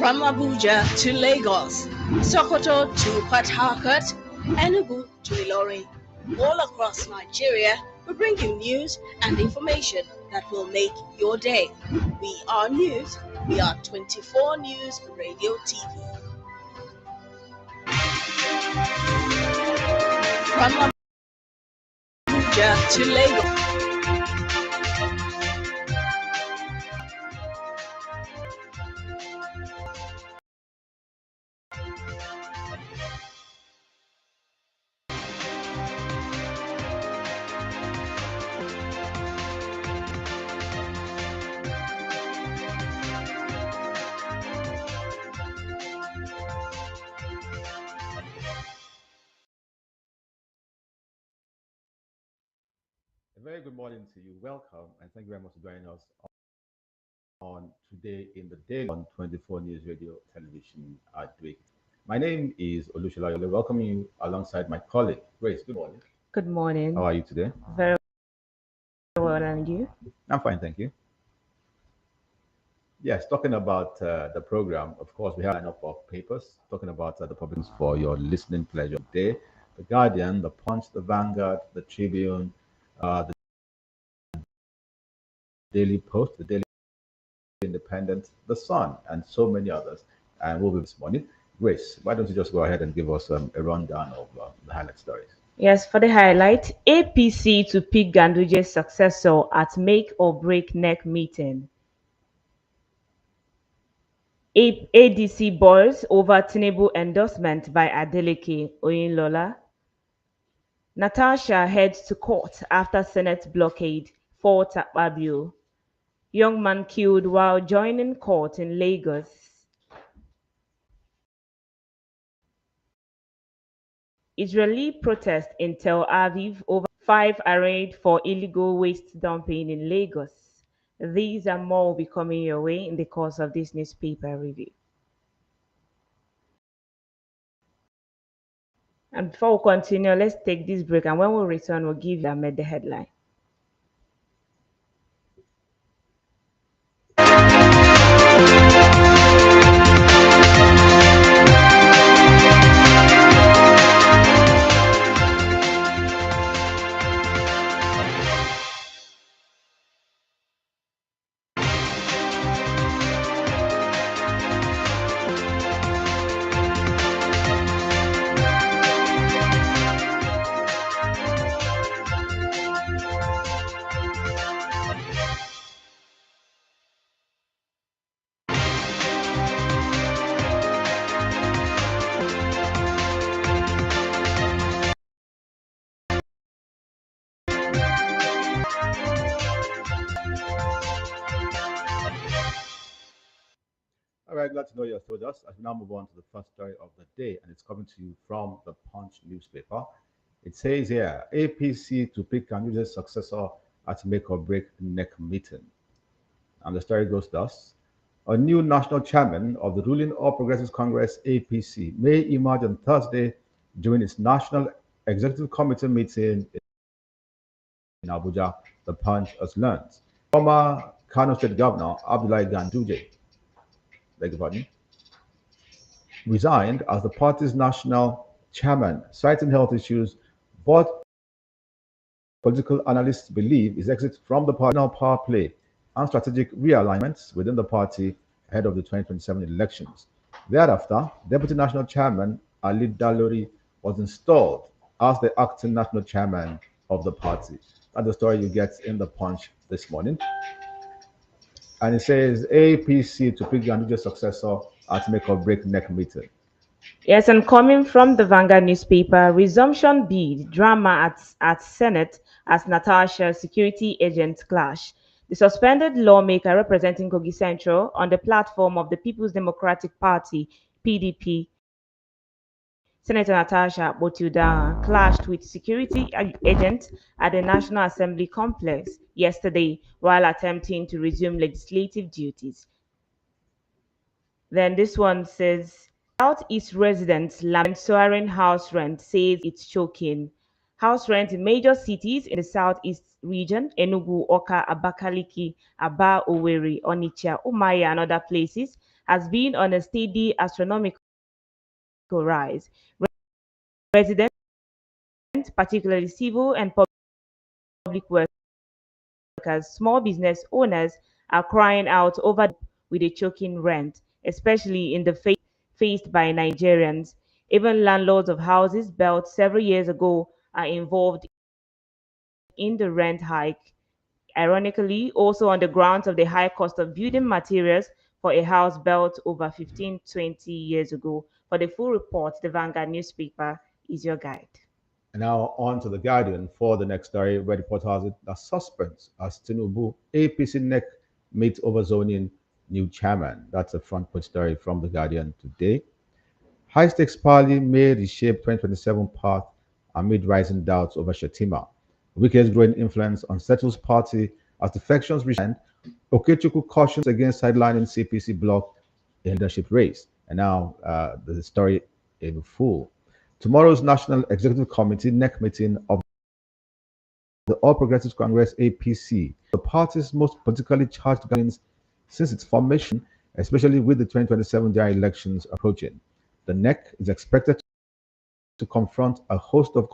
From Abuja to Lagos, Sokoto to Port Harcourt, Enugu to Ilorin, all across Nigeria, we bring you news and information that will make your day. We are news. We are 24 News Radio TV. From Abuja to Lagos. A very good morning to you. Welcome, and thank you very much for joining us on Today in the Daily on 24 News Radio Television at Drake. My name is Olushola. I welcome you alongside my colleague, Grace. Good morning. Good morning. How are you today? Very well, and you? I'm fine, thank you. Yes, talking about the program, of course, we have a lineup of papers talking about the publics for your listening pleasure today. The Guardian, the Punch, the Vanguard, the Tribune, the Daily Post, the Daily Independent, The Sun, and so many others. And we'll be this morning. Grace, why don't you just go ahead and give us a rundown of the highlight stories? Yes, for the highlight, APC to pick Ganduje's successor at make or break neck meeting. ADC boils over Tinubu endorsement by Adeleke Oyinlola. Natasha heads to court after Senate blockade for Akpabio. Young man killed while joining court in Lagos. Israeli protest in Tel Aviv over 5 arraigned for illegal waste dumping in Lagos. These and more will be coming your way in the course of this newspaper review. And before we continue, let's take this break, and when we return, we'll give you the headline. All right, glad to know you're still with us. As we now move on to the first story of the day, and it's coming to you from the Punch newspaper. It says here, APC to pick candidate's successor at make or break neck meeting. And the story goes thus. A new national chairman of the ruling All Progressives Congress, APC, may emerge on Thursday during its National Executive Committee meeting in Abuja, the Punch has learned. Former Kano State Governor Abdullahi Ganduje, beg your pardon, resigned as the party's national chairman, citing health issues. But political analysts believe his exit from the party now power play and strategic realignments within the party ahead of the 2027 elections. Thereafter, Deputy National Chairman Ali Dalori was installed as the acting national chairman of the party. That's the story you get in the Punch this morning. And it says APC to pick Ganduje's successor at make or break neck meeting. Yes, and coming from the Vanguard newspaper, resumption bid drama at Senate as Natasha security agents clash. The suspended lawmaker representing Kogi Central on the platform of the People's Democratic Party, PDP, Senator Natasha Botilda, clashed with security agents at the National Assembly complex yesterday while attempting to resume legislative duties. Then this one says, Southeast residents lament soaring house rent, says it's choking. House rent in major cities in the Southeast region, Enugu, Oka, Abakaliki, Aba, Owerri, Onitsha, Umaya, and other places, has been on a steady astronomical rise. Residents, particularly civil and public workers, small business owners, are crying out over with a choking rent, especially in the faced by Nigerians. Even landlords of houses built several years ago are involved in the rent hike. Ironically, also on the grounds of the high cost of building materials for a house built over 15, 20 years ago. For the full report, the Vanguard newspaper is your guide. And now on to the Guardian for the next story, where the report has it that suspense as Tinubu APC neck meets over zoning new chairman. That's a front page story from the Guardian today. High stakes parley may reshape 2027 path amid rising doubts over Shetima. Wike's growing influence on Settle's party as defections reach. Okechukwu cautions against sidelining CPC bloc in leadership race. And now the story in full. Tomorrow's National Executive Committee NEC meeting of the All Progressives Congress APC, the party's most politically charged governance since its formation, especially with the 2027 general elections approaching. The NEC is expected to confront a host of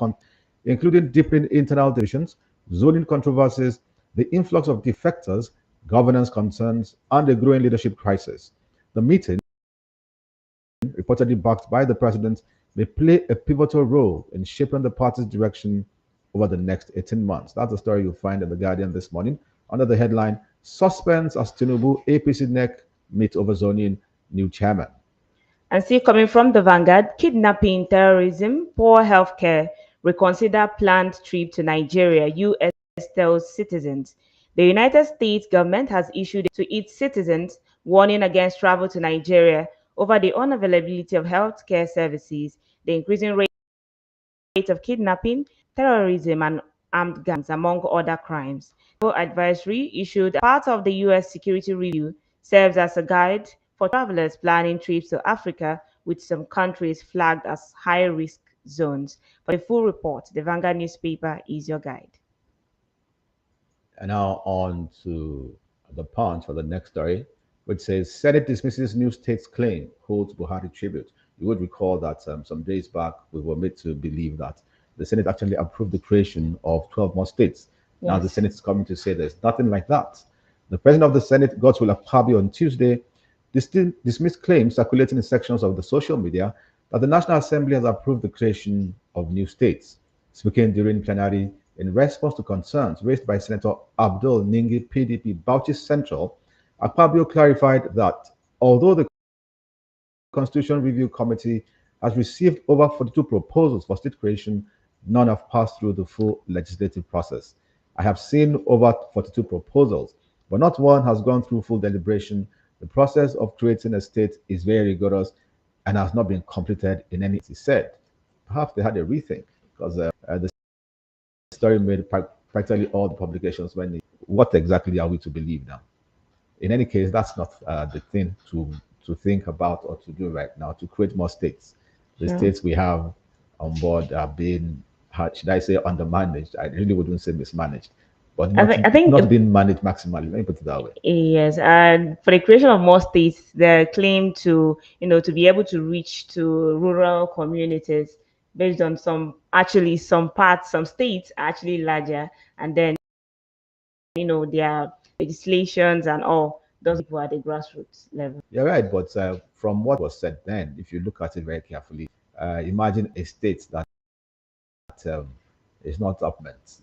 including deepening internal divisions, zoning controversies, the influx of defectors, governance concerns, and a growing leadership crisis. The meeting, reportedly backed by the president, may play a pivotal role in shaping the party's direction over the next 18 months. That's the story you'll find in The Guardian this morning under the headline Suspense as Tinubu APC NEC meet over zoning new chairman. And still coming from the Vanguard, kidnapping, terrorism, poor healthcare, reconsider planned trip to Nigeria, US tells citizens. The United States government has issued to its citizens warning against travel to Nigeria over the unavailability of healthcare services, the increasing rate of kidnapping, terrorism, and armed gangs, among other crimes. The advisory issued as part of the U.S. security review serves as a guide for travelers planning trips to Africa, with some countries flagged as high-risk zones. For the full report, the Vanguard newspaper is your guide. And now on to the punch for the next story, which says Senate dismisses new state's claim, holds Buhari tribute. You would recall that some days back we were made to believe that the Senate actually approved the creation of 12 more states. Yes. Now the Senate is coming to say there's nothing like that. The president of the Senate, Godswill Akpabio, on Tuesday dismissed claims circulating in sections of the social media that the National Assembly has approved the creation of new states. Speaking during plenary in response to concerns raised by Senator Abdul Ningi, PDP, Bauchi Central, Akpabio clarified that although the Constitution Review Committee has received over 42 proposals for state creation, none have passed through the full legislative process. I have seen over 42 proposals, but not one has gone through full deliberation. The process of creating a state is very rigorous and has not been completed in any, he said. Perhaps they had a rethink because the story made practically all the publications when what exactly are we to believe now? In any case, that's not the thing to think about or to do right now, to create more states. The states we have on board are being, should I say, undermanaged? I really wouldn't say mismanaged, but I think not being managed maximally. Let me put it that way. Yes, and for the creation of more states, the claim to to be able to reach to rural communities based on some parts, some states are actually larger, and then their legislations and all those people at the grassroots level. You're right, but from what was said then, if you look at it very carefully, imagine a state that is not upment,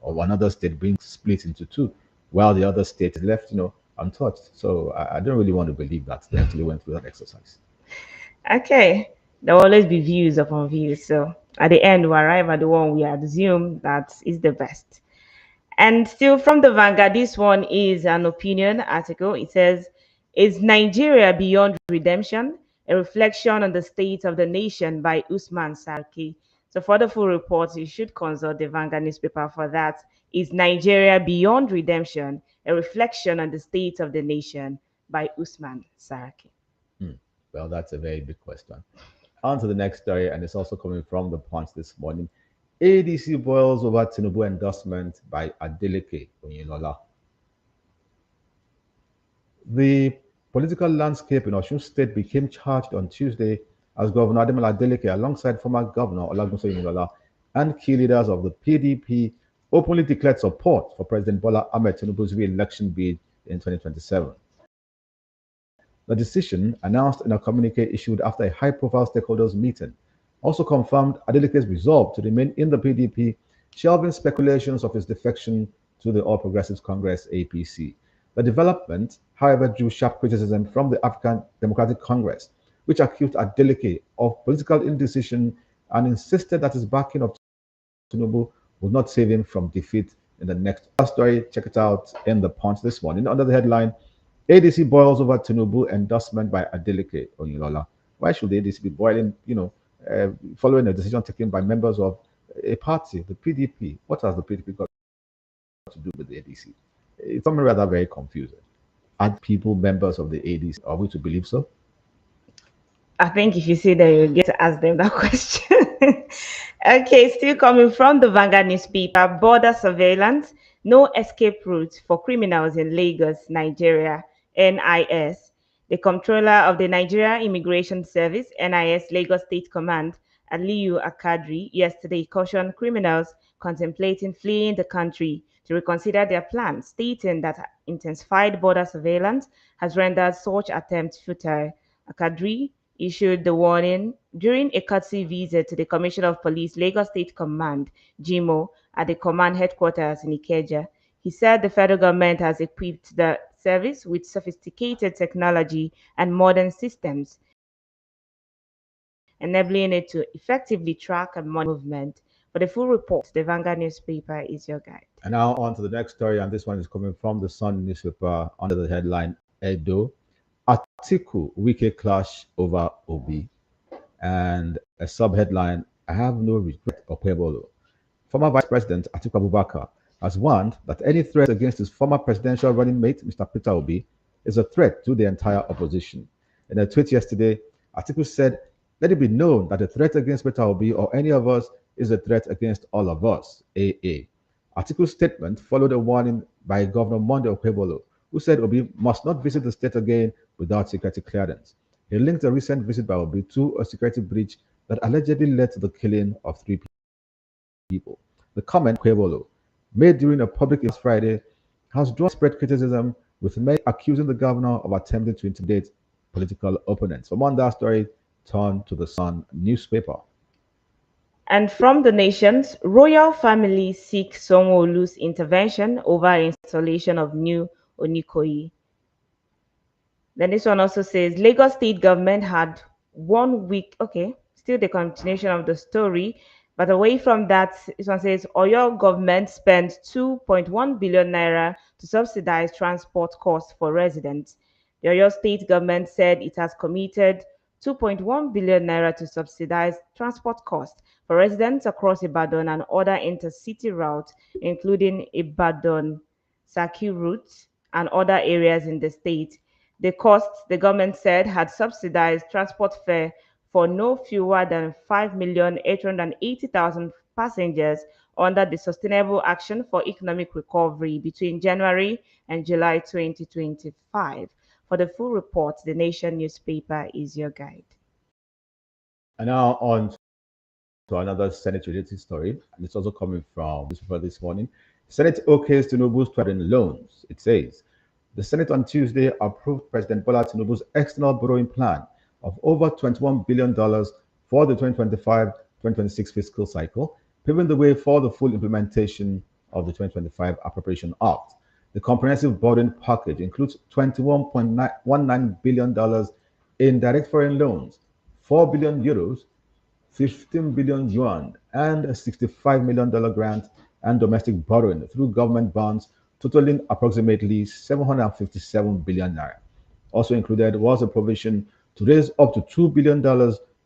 or another state being split into two, while the other state is left, untouched. So I don't really want to believe that they actually went through that exercise. Okay, there will always be views upon views. So at the end, we arrive at the one we assume that is the best. And still from the Vanguard, this one is an opinion article. It says, "Is Nigeria beyond redemption? A reflection on the state of the nation" by Usman Sarki. So for the full report, you should consult the Vanguard newspaper for that. Is Nigeria beyond redemption? A reflection on the state of the nation by Usman Sarki. Well, that's a very big question. On to the next story, and it's also coming from the Punch this morning. ADC boils over Tinubu endorsement by Adeleke Oyinlola. The political landscape in Osun State became charged on Tuesday as Governor Ademola Adeleke, alongside former Governor Olagunso Oyinlola and key leaders of the PDP, openly declared support for President Bola Ahmed Tinubu's re-election bid in 2027. The decision, announced in a communique issued after a high-profile stakeholders meeting, also confirmed Adeleke's resolve to remain in the PDP, shelving speculations of his defection to the All Progressives Congress (APC). The development, however, drew sharp criticism from the African Democratic Congress, which accused Adeleke of political indecision and insisted that his backing of Tinubu would not save him from defeat in the next story. Check it out in the Punch this morning under the headline ADC boils over Tinubu endorsement by Adeleke Oyinlola. Why should the ADC be boiling, following a decision taken by members of a party, the PDP? What has the PDP got to do with the ADC? It's something rather very confusing. Are people members of the ADC? Are we to believe so? I think if you say that, you get to ask them that question. Okay, still coming from the Vanguard newspaper, border surveillance, no escape route for criminals in Lagos, Nigeria, NIS. The controller of the Nigeria Immigration Service, NIS Lagos State Command, Aliyu Akadri, yesterday cautioned criminals contemplating fleeing the country to reconsider their plans, stating that intensified border surveillance has rendered such attempts futile. Akadri issued the warning during a courtesy visit to the Commissioner of Police Lagos State Command, (GIMO), at the command headquarters in Ikeja. He said the federal government has equipped the service with sophisticated technology and modern systems, enabling it to effectively track and monitor movement. For the full report, the Vanguard newspaper is your guide. And now on to the next story, and this one is coming from the Sun newspaper under the headline Edo. Atiku Wike clash over Obi, and a subheadline, I have no regret of Pebolo. Former Vice President Atiku Abubakar has warned that any threat against his former presidential running mate, Mr. Peter Obi, is a threat to the entire opposition. In a tweet yesterday, Atiku said, let it be known that a threat against Peter Obi or any of us is a threat against all of us, AA. Atiku's statement followed a warning by Governor Monday Okebolo, who said Obi must not visit the state again without security clearance. He linked a recent visit by Obi to a security breach that allegedly led to the killing of three people. The comment Kwebolo made during a public event Friday has drawn spread criticism, with many accusing the governor of attempting to intimidate political opponents. From on that story, turn to the Sun newspaper. And from the nations, royal family seek Sanwo-Olu's intervention over installation of new Onikoyi. Then this one also says Lagos state government had 1 week. Okay, still the continuation of the story. But away from that, this one says Oyo government spent 2.1 billion naira to subsidize transport costs for residents. The Oyo state government said it has committed 2.1 billion naira to subsidize transport costs for residents across Ibadan and other intercity routes, including Ibadan Saki routes and other areas in the state. The cost, the government said, had subsidized transport fare for no fewer than 5,880,000 passengers under the Sustainable Action for Economic Recovery between January and July 2025. For the full report, the Nation newspaper is your guide. And now on to another Senate-related story, and it's also coming from this morning. Senate okays Tinubu's student loans. It says the Senate on Tuesday approved President Bola Tinubu's external borrowing plan of over $21 billion for the 2025-2026 fiscal cycle, paving the way for the full implementation of the 2025 Appropriation Act. The comprehensive borrowing package includes $21.19 billion in direct foreign loans, 4 billion euros, 15 billion yuan, and a $65 million grant and domestic borrowing through government bonds totaling approximately 757 billion naira. Also included was a provision to raise up to $2 billion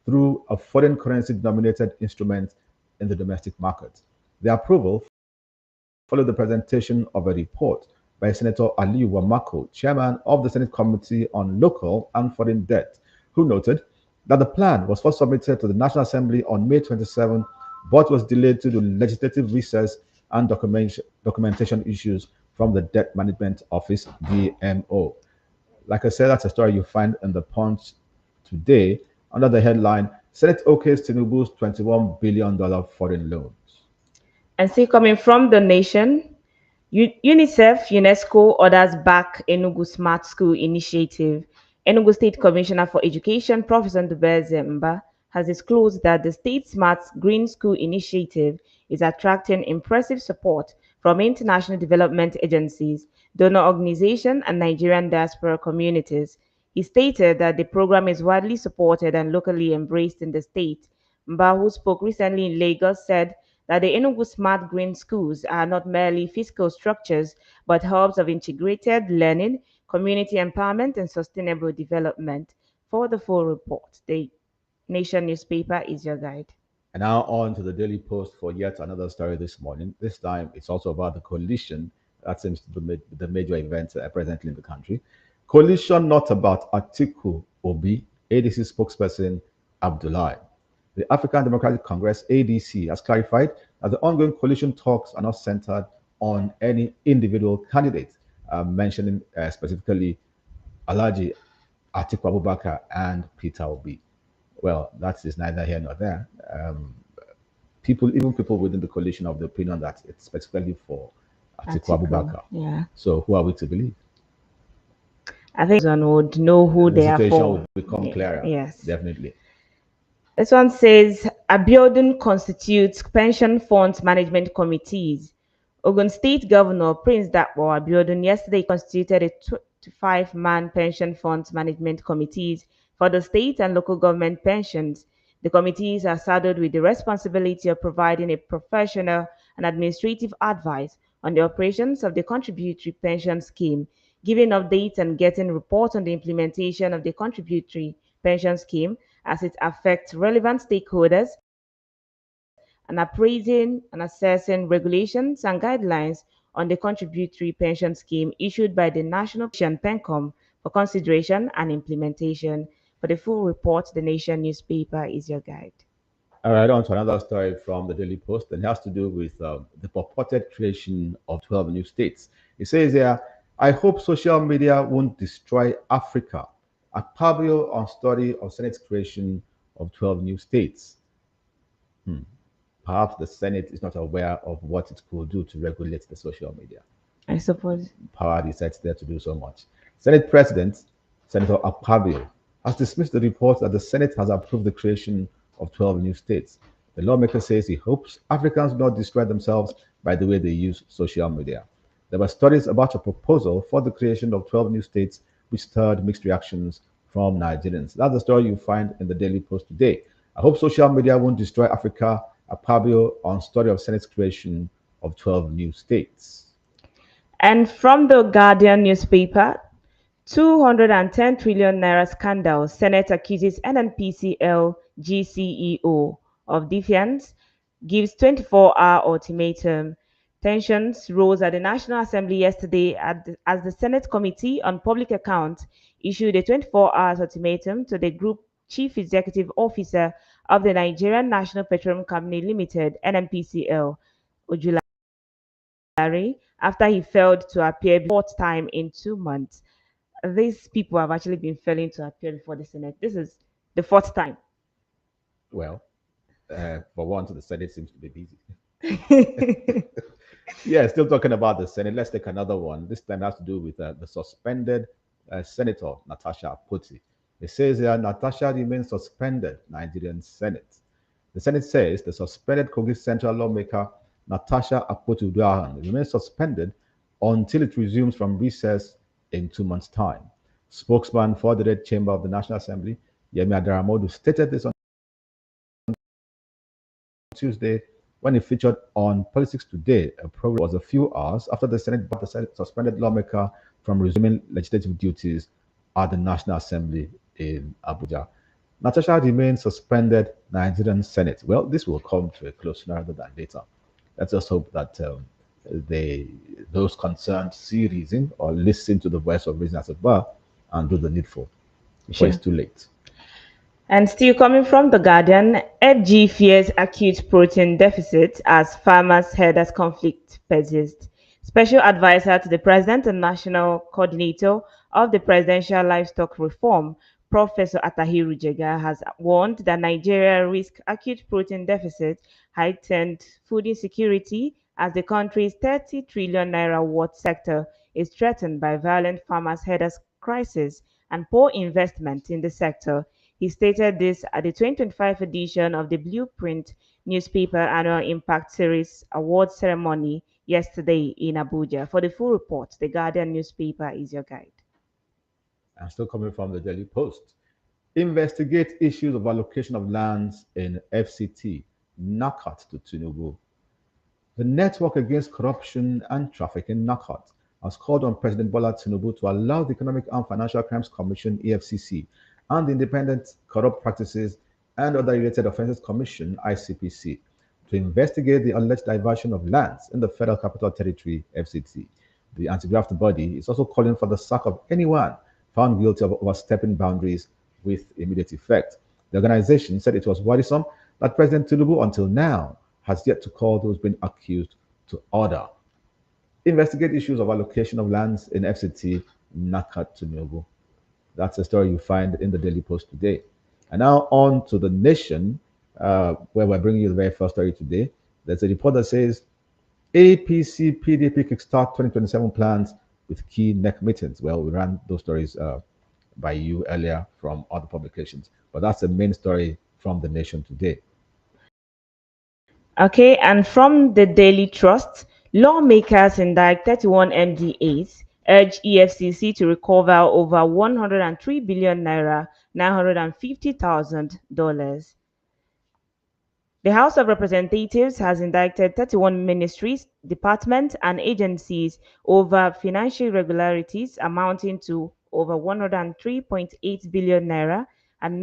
through a foreign currency denominated instrument in the domestic market. The approval followed the presentation of a report by Senator Aliyu Wamako, chairman of the Senate Committee on Local and Foreign Debt, who noted that the plan was first submitted to the National Assembly on May 27, but was delayed due to legislative recess and documentation issues from the Debt Management Office, DMO. Like I said, that's a story you find in the Punch today under the headline Senate OK's Tinubu's $21 billion foreign loans. And still coming from the nation, UNICEF, UNESCO orders back Enugu Smart School Initiative. Enugu State Commissioner for Education, Professor Ndubeze Mba, has disclosed that the State Smart Green School Initiative is attracting impressive support from international development agencies, donor organizations, and Nigerian diaspora communities. He stated that the program is widely supported and locally embraced in the state. Mba, who spoke recently in Lagos, said that the Enugu Smart Green Schools are not merely physical structures, but hubs of integrated learning, community empowerment, and sustainable development. For the full report, the Nation newspaper is your guide. And now on to the Daily Post for yet another story this morning. This time it's also about the coalition that seems to be the major event presently in the country. Coalition not about Atiku Obi, ADC spokesperson Abdullahi. The African Democratic Congress, ADC, has clarified that the ongoing coalition talks are not centered on any individual candidate, mentioning specifically Alhaji Atiku Abubakar and Peter Obi. Well, that is neither here nor there. Even people within the coalition, of the opinion that it's specifically for Atiku Abubakar. Yeah. So who are we to believe? I think one would know who The they are situation for. will become clearer. Yes. Definitely. This one says Abiodun constitutes pension funds management committees. Ogun State Governor Prince Dakpo Abiodun yesterday constituted a 25-man pension funds management committees for the state and local government pensions. The committees are saddled with the responsibility of providing a professional and administrative advice on the operations of the contributory pension scheme, giving updates and getting reports on the implementation of the contributory pension scheme as it affects relevant stakeholders, and appraising and assessing regulations and guidelines on the contributory pension scheme issued by the National Pension PENCOM for consideration and implementation. For the full report, the Nation newspaper is your guide. All right, on to another story from the Daily Post, and it has to do with the purported creation of 12 new states. It says here, I hope social media won't destroy Africa. A Pablo on study of Senate's creation of 12 new states. Perhaps the Senate is not aware of what it could do to regulate the social media. I suppose. Power decides there to do so much. Senate President, Senator Akpabio, has dismissed the report that the Senate has approved the creation of 12 new states. The lawmaker says he hopes Africans do not destroy themselves by the way they use social media. There were stories about a proposal for the creation of 12 new states which stirred mixed reactions from Nigerians. That's the story you find in the Daily Post today. I hope social media won't destroy Africa. Akpabio on story of Senate's creation of 12 new states. And from the Guardian newspaper, 210 trillion naira scandal. Senate accuses NNPCL GCEO of defiance, gives 24-hour ultimatum. Tensions rose at the National Assembly yesterday as the Senate Committee on Public Accounts issued a 24-hour ultimatum to the Group Chief Executive Officer of the Nigerian National Petroleum Company Limited (NNPCL), Ojulari, after he failed to appear the fourth time in 2 months. These people have actually been failing to appear before the Senate. This is the fourth time. Well, for once, the Senate seems to be busy. Yeah, still talking about the Senate. Let's take another one. This time has to do with the suspended Senator Natasha Akpoti. It says here Natasha remains suspended, Nigerian Senate. The Senate says the suspended Kogi Central lawmaker Natasha Akpoti Uduahan remains suspended until it resumes from recess in 2 months' time. Spokesman for the Red Chamber of the National Assembly, Yemi Adaramodu, stated this on Tuesday when he featured on Politics Today. A program was a few hours after the Senate banned the suspended lawmaker from resuming legislative duties at the National Assembly in Abuja. Natasha remains suspended, Nigerian Senate. Well, this will come to a close sooner rather than later. Let's just hope that those concerned see reason or listen to the voice of reason as it were and do the needful before it's too late. And still coming from the Guardian, FG fears acute protein deficit as farmers' herders conflict persists. Special advisor to the president and national coordinator of the presidential livestock reform, Professor Atahiru Jega, has warned that Nigeria risks acute protein deficit, heightened food insecurity, as the country's 30 trillion naira worth sector is threatened by violent farmers' headers crisis and poor investment in the sector. He stated this at the 2025 edition of the Blueprint newspaper annual Impact Series award ceremony yesterday in Abuja. For the full report, the Guardian newspaper is your guide. And still coming from the Daily Post. Investigate issues of allocation of lands in FCT. Knockout to Tinubu. The Network Against Corruption and Trafficking (NACOT) has called on President Bola Tinubu to allow the Economic and Financial Crimes Commission (EFCC) and the Independent Corrupt Practices and Other Related Offences Commission (ICPC) to investigate the alleged diversion of lands in the Federal Capital Territory (FCT). The anti-graft body is also calling for the sack of anyone found guilty of overstepping boundaries with immediate effect. The organization said it was worrisome that President Tinubu, until now, has yet to call those being accused to order. Investigate issues of allocation of lands in FCT, Naka Tinubu. That's a story you find in the Daily Post today. And now on to the Nation, where we're bringing you the very first story today. There's a report that says APC PDP kickstart 2027 plans with key neck meetings. Well, we ran those stories by you earlier from other publications, but that's the main story from the Nation today. Okay, and from the Daily Trust, lawmakers indict 31 MDAs urge EFCC to recover over 103 billion naira, $950,000. The House of Representatives has indicted 31 ministries, departments, and agencies over financial irregularities amounting to over 103.8 billion naira and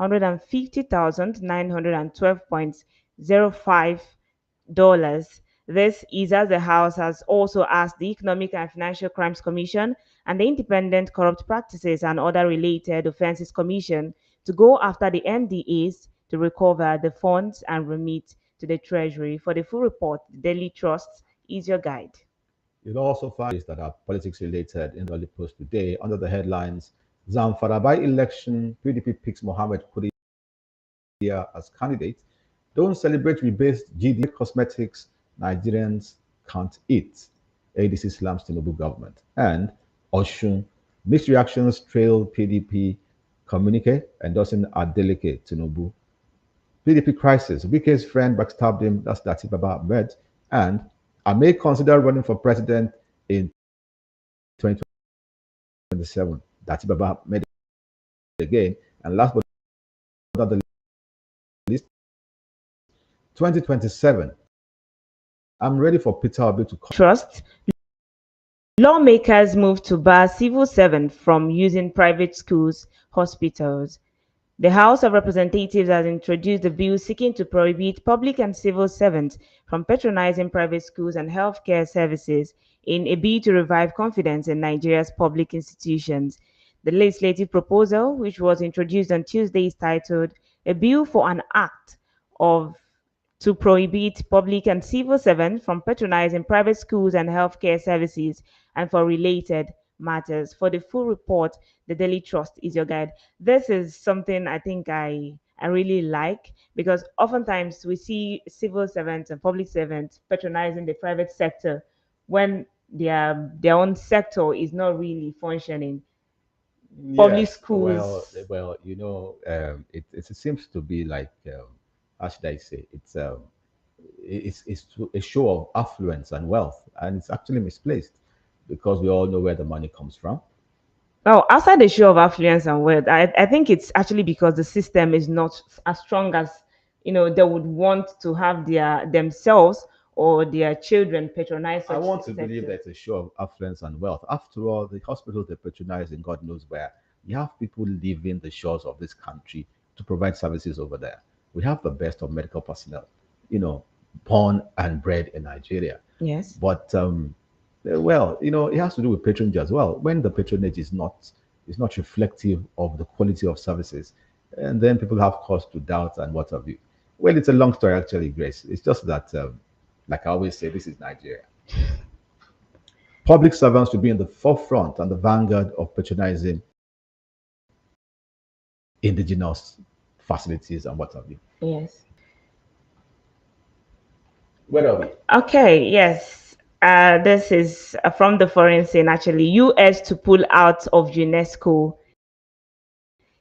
950,912.05 This is as the House has also asked the Economic and Financial Crimes Commission and the Independent Corrupt Practices and Other Related Offences Commission to go after the MDAs to recover the funds and remit to the Treasury. For the full report, the Daily Trust is your guide. You'll also find that are politics related in the Daily Post today under the headlines Zamfara by election, PDP picks Mohammed Kuriya as candidate. Don't celebrate rebased GD cosmetics Nigerians can't eat. ADC slams Tinubu government. And Oshun, mixed reactions trail PDP communique endorsing Adeleke Tinubu. PDP crisis, Wike's friend backstabbed him, that's Latif Baba Ahmed. And I may consider running for president in 2027. Latif Baba Ahmed again. And last but not the least, 2027. I'm ready for Peter Obi to come. Trust. Lawmakers move to bar civil servants from using private schools, hospitals. The House of Representatives has introduced a bill seeking to prohibit public and civil servants from patronizing private schools and healthcare services in a bid to revive confidence in Nigeria's public institutions. The legislative proposal, which was introduced on Tuesday, is titled A Bill for an Act of to prohibit public and civil servants from patronizing private schools and healthcare services and for related matters. For the full report, the Daily Trust is your guide. This is something I think I really like because oftentimes we see civil servants and public servants patronizing the private sector when their own sector is not really functioning. Public Yes, schools. it seems to be like, how should I say, it's a show of affluence and wealth, and it's actually misplaced because we all know where the money comes from. Well, outside the show of affluence and wealth, I think it's actually because the system is not as strong as they would want to have themselves or their children patronize I such want to believe sector. that it's a show of affluence and wealth. After all, the hospitals they patronize in God knows where. You have people leaving the shores of this country to provide services over there. We have the best of medical personnel, you know, born and bred in Nigeria. Yes. But well, it has to do with patronage as well. When the patronage is not reflective of the quality of services, and then people have cause to doubt and what have you. Well, it's a long story actually, Grace. It's just that, like I always say, this is Nigeria. Public servants should be in the forefront and the vanguard of patronizing indigenous facilities and what have you. Yes. Where are we? Okay, yes. This is from the foreign scene actually. US to pull out of UNESCO.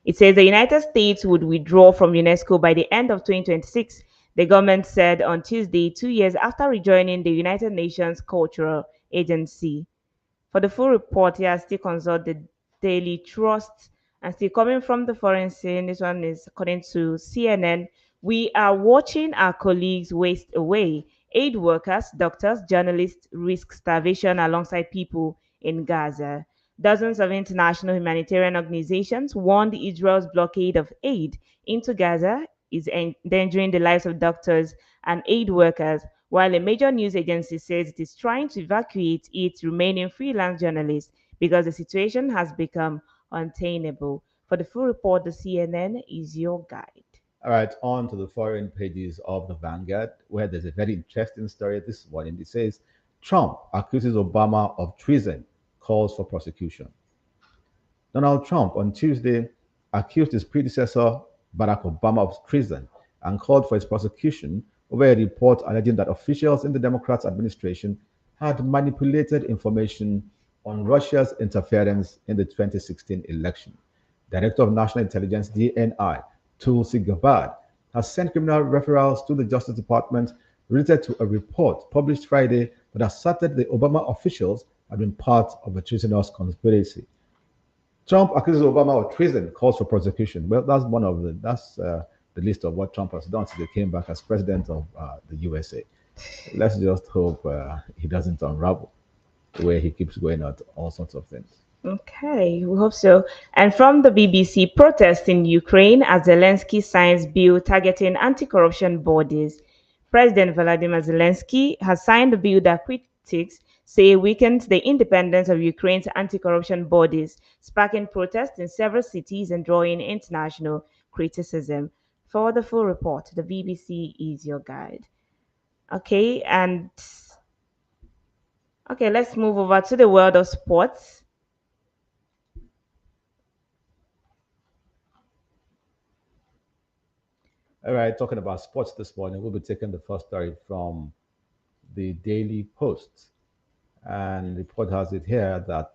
It says the United States would withdraw from UNESCO by the end of 2026, the government said on Tuesday, 2 years after rejoining the United Nations Cultural Agency. For the full report, here, still consult the Daily Trust and still coming from the foreign scene. This one is according to CNN. We are watching our colleagues waste away. Aid workers, doctors, journalists risk starvation alongside people in Gaza. Dozens of international humanitarian organizations warned Israel's blockade of aid into Gaza is endangering the lives of doctors and aid workers, while a major news agency says it is trying to evacuate its remaining freelance journalists because the situation has become untenable. For the full report, the CNN is your guide. All right, on to the foreign pages of the Vanguard, where there's a very interesting story this morning. It says Trump accuses Obama of treason, calls for prosecution. Donald Trump on Tuesday accused his predecessor, Barack Obama, of treason and called for his prosecution over a report alleging that officials in the Democrats' administration had manipulated information on Russia's interference in the 2016 election. Director of National Intelligence, DNI, Tulsi Gabbard, has sent criminal referrals to the Justice Department related to a report published Friday that asserted the Obama officials had been part of a treasonous conspiracy. Trump accuses Obama of treason, calls for prosecution. Well, that's the list of what Trump has done since he came back as president of the USA. Let's just hope he doesn't unravel where he keeps going at all sorts of things. Okay, we hope so. And from the BBC, protest in Ukraine as Zelensky signs bill targeting anti-corruption bodies. President Volodymyr Zelensky has signed a bill that critics say weakens the independence of Ukraine's anti-corruption bodies, sparking protests in several cities and drawing international criticism. For the full report, the BBC is your guide. Okay, and okay, let's move over to the world of sports. All right, talking about sports this morning, we'll be taking the first story from the Daily Post. And the report has it here that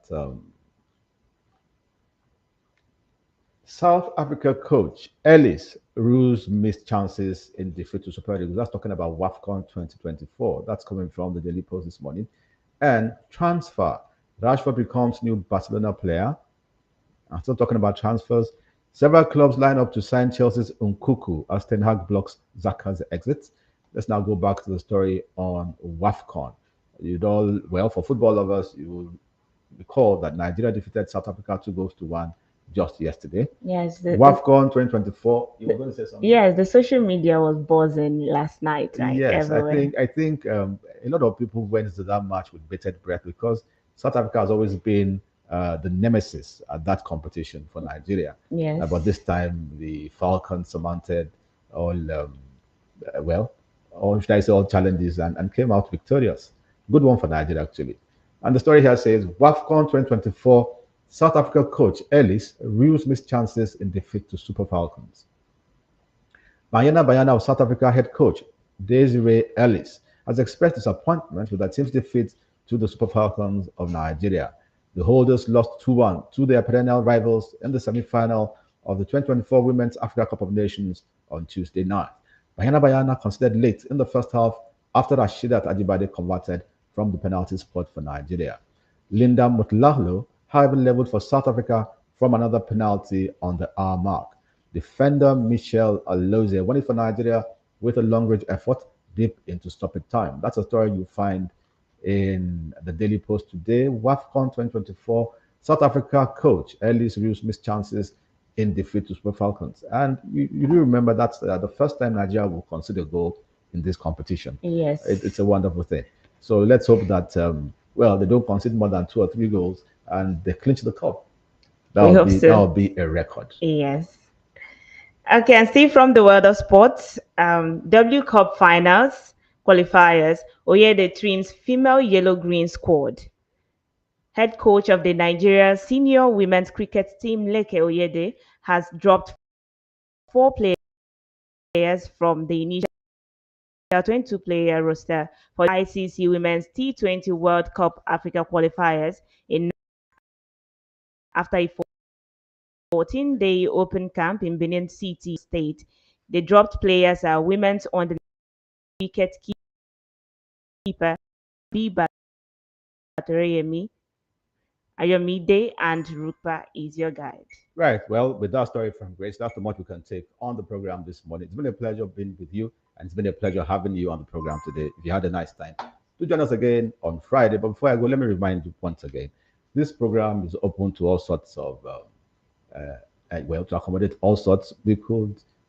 South Africa coach Ellis rules missed chances in defeat to Super Eagles. That's talking about WAFCON 2024. That's coming from the Daily Post this morning. And transfer. Rashford becomes new Barcelona player. I'm still talking about transfers. Several clubs line up to sign Chelsea's Nkuku as Ten Hag blocks Zaka's exit. Let's now go back to the story on WAFCON. Well, for football lovers, you will recall that Nigeria defeated South Africa 2 goals to 1 just yesterday. Yes, WAFCON 2024. You were going to say something? Yes, the social media was buzzing last night, like Yes, everywhere. I think a lot of people went to that match with bated breath because South Africa has always been the nemesis at that competition for Nigeria. Yes. But this time the Falcons surmounted all, well, or should I say all challenges and came out victorious. Good one for Nigeria, actually. And the story here says WAFCON 2024, South Africa coach Ellis rules missed chances in defeat to Super Falcons. Banyana Banyana of South Africa head coach Desiree Ellis has expressed disappointment with the team's defeat to the Super Falcons of Nigeria. The holders lost 2-1 to their perennial rivals in the semi-final of the 2024 Women's Africa Cup of Nations on Tuesday night. Banyana Banyana conceded late in the first half after Rashidat Ajibade converted from the penalty spot for Nigeria. Linda Mutlahlo, however, leveled for South Africa from another penalty on the hour mark. Defender Michelle Alozie won it for Nigeria with a long-range effort deep into stoppage time. That's a story you find in the Daily Post today. WAFCON 2024, South Africa coach Ellis rules missed chances in defeat to Super Falcons. And you do remember that's the first time Nigeria will concede a goal in this competition. Yes. It's a wonderful thing. So let's hope that, they don't concede more than 2 or 3 goals and they clinch the cup. That'll be a record. Yes. Okay, and still from the world of sports, W Cup finals qualifiers, Oyede Twins female yellow-green squad. Head coach of the Nigeria senior women's cricket team, Leke Oyede, has dropped 4 players from the initial 22-player roster for the ICC Women's T20 World Cup Africa qualifiers in after a 14-day open camp in Benin City State. The dropped players are women's on-the-wicket keeper Biba Batoreyemi, Ayomide, and Rupa is your guide. Right. Well, with that story from Grace, that's the much we can take on the program this morning. It's been a pleasure being with you, and it's been a pleasure having you on the program today. If you had a nice time, do join us again on Friday. But before I go, let me remind you once again: this program is open to all sorts of well, to accommodate all sorts. You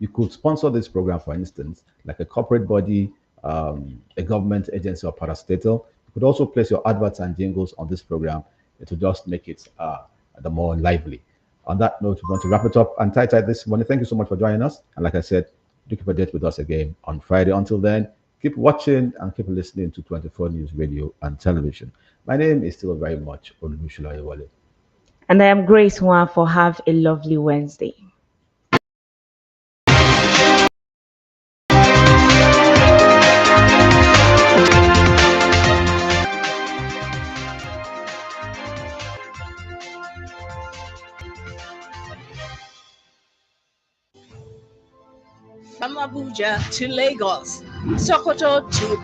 could sponsor this program, for instance, like a corporate body, a government agency, or parastatal. You could also place your adverts and jingles on this program to just make it the more lively. On that note, we want to wrap it up and tie this morning. Thank you so much for joining us. And like I said, do keep a date with us again on Friday. Until then, keep watching and keep listening to 24 News Radio and Television. My name is still very much Olushula Ewale. And I am Grace Wan for Have a Lovely Wednesday. From Abuja to Lagos, Sokoto to